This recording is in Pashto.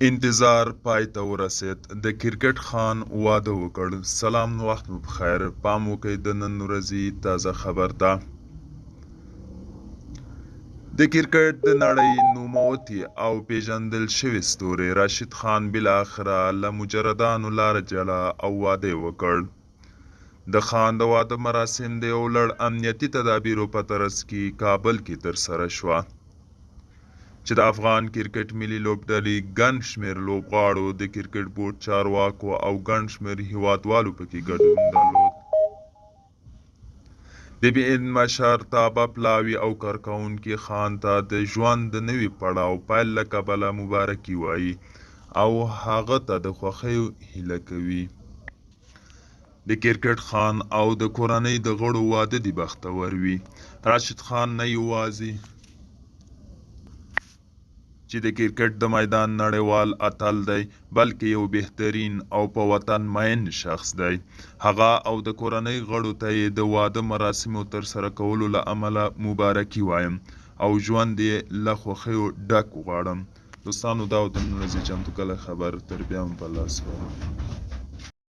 انتظار پای ته ورسید. د کرکټ خان واده وکړ. سلام، وخت مو بخیر. پام وکړئ د نن ورځې تازه خبر ده. د کرکټ د نړۍ نوموتی او پیژندل شوی ستوری راشد خان بالاخره له مجردانو لاره جلا او واده وکړ. د خان د واده مراسم د یو لړ امنیتي تدابیرو په ترڅ کې کابل کې ترسره شوه، چې د افغان کرکټ ملي لوبډلې ګڼ شمېر لوبغاړو، د کرکټ بورډ چارواکو او ګڼ شمېر هیوادوالو پکې ګډون درلود. د بي ان مشرتابه پلاوي او کارکوونکي خان ته د ژوند د نوي پړاو پیل له کبله مبارکي وایي او هغه ته د خوښیو هیله کوي. د کرکټ خان او د کورنۍ د غړو واده دې بختور وي. راشد خان نه یوازې چې د کرکټ د میدان نړیوال اتل دی، بلکې یو بهترین او په وطن مین شخص دی. هغه او د کورنۍ غړو ته یې د واده مراسمو ترسره کولو له امله مبارکي وایم او ژوند یې له خوښیو ډک غواړم. دوستانو، دا و د نن ورځې چمتو کلی خبر. تر بیا هم په الله سپارم.